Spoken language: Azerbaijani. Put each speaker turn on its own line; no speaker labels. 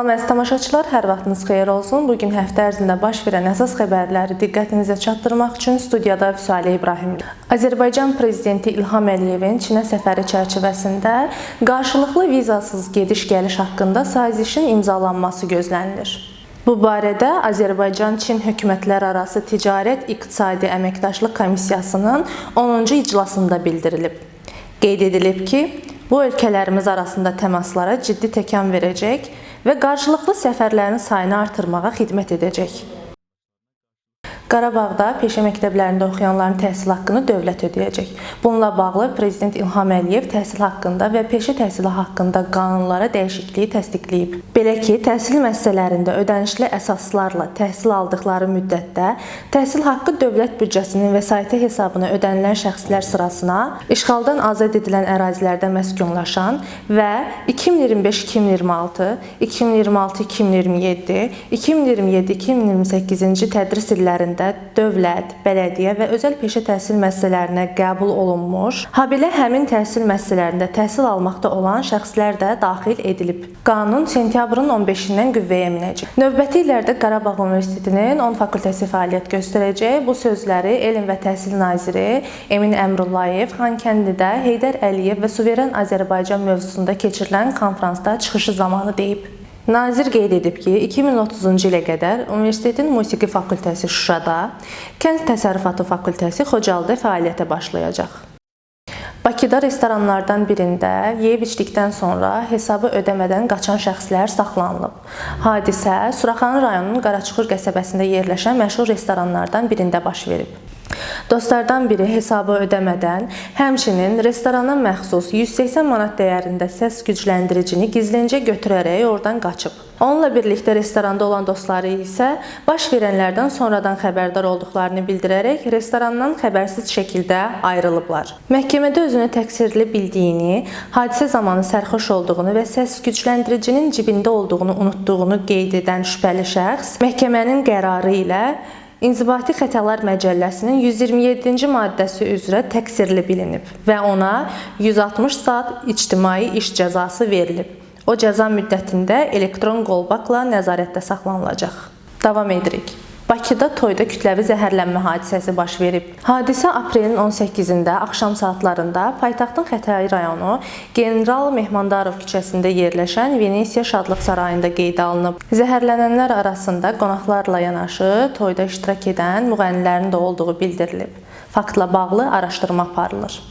Salam əziz tamaşaçılar, hər vaxtınız xeyir olsun. Bugün həftə ərzində baş verən əsas xəbərləri diqqətinizə çatdırmaq üçün studiyada Vüsalə İbrahimli. Azərbaycan Prezidenti İlham Əliyevin Çinə səfəri çərçivəsində qarşılıqlı vizasız gediş-gəliş haqqında sazişin imzalanması gözlənilir. Bu barədə Azərbaycan-Çin hökumətlərarası ticarət iqtisadi əməkdaşlıq komissiyasının 10-cu iclasında bildirilib. Qeyd edilib ki, bu ölkələrimiz arasında təmaslara ciddi təkan verəcək və qarşılıqlı səfərlərin sayını artırmağa xidmət edəcək. Qarabağda peşə məktəblərində oxuyanların təhsil haqqını dövlət ödəyəcək. Bununla bağlı Prezident İlham Əliyev təhsil haqqında və peşə təhsili haqqında qanunlara dəyişikliyi təsdiqləyib. Belə ki, təhsil müəssisələrində ödənişli əsaslarla təhsil aldıqları müddətdə təhsil haqqı dövlət büdcəsinin vəsaiti hesabına ödənilən şəxslər sırasına işğaldan azad edilən ərazilərdə məskunlaşan və 2025-2026, 2026-2027, 2027-2028-ci tədris illərində dövlət, bələdiyyə və özəl peşə təhsil müəssisələrinə qəbul olunmuş, habelə həmin təhsil müəssisələrində təhsil almaqda olan şəxslər də daxil edilib. Qanun sentyabrın 15-dən qüvvəyə minəcək. Növbəti illərdə Qarabağ Universitetinin 10 fakültəsi fəaliyyət göstərəcək. Bu sözləri Elm və Təhsil naziri Emin Əmrullayev Xankəndidə Heydər Əliyev və Suveren Azərbaycan mövzusunda keçirilən konfransda çıxışı zamanı deyib. Nazir qeyd edib ki, 2030-cu ilə qədər Universitetin Musiqi Fakültəsi Şuşada, Kənd Təsərrüfatı Fakültəsi Xocalıda fəaliyyətə başlayacaq. Bakıda restoranlardan birində yeyib içdikdən sonra hesabı ödəmədən qaçan şəxslər saxlanılıb. Hadisə Suraxanı rayonunun Qaraçuxur qəsəbəsində yerləşən məşhur restoranlardan birində baş verib. Dostlardan biri hesabı ödəmədən, həmçinin restorana məxsus 180 manat dəyərində səs gücləndiricini gizlincə götürərək oradan qaçıb. Onunla birlikdə restoranda olan dostları isə baş verənlərdən sonradan xəbərdar olduqlarını bildirərək restorandan xəbərsiz şəkildə ayrılıblar. Məhkəmədə özünü təqsirli bildiyini, hadisə zamanı sərxoş olduğunu və səs gücləndiricinin cibində olduğunu unutduğunu qeyd edən şübhəli şəxs məhkəmənin qərarı ilə İnzibati Xətalar Məcəlləsinin 127-ci maddəsi üzrə təqsirli bilinib və ona 160 saat ictimai iş cəzası verilib. O cəza müddətində elektron qolbaqla nəzarətdə saxlanılacaq. Davam edirik. Bakıda toyda kütləvi zəhərlənmə hadisəsi baş verib. Hadisə aprelin 18-də axşam saatlarında paytaxtın Xətai rayonu General Mehmandarov küçəsində yerləşən Venesiya Şadlıq Sarayında qeydə alınıb. Zəhərlənənlər arasında qonaqlarla yanaşı toyda iştirak edən müğənnilərin də olduğu bildirilib. Faktla bağlı araşdırma aparılır.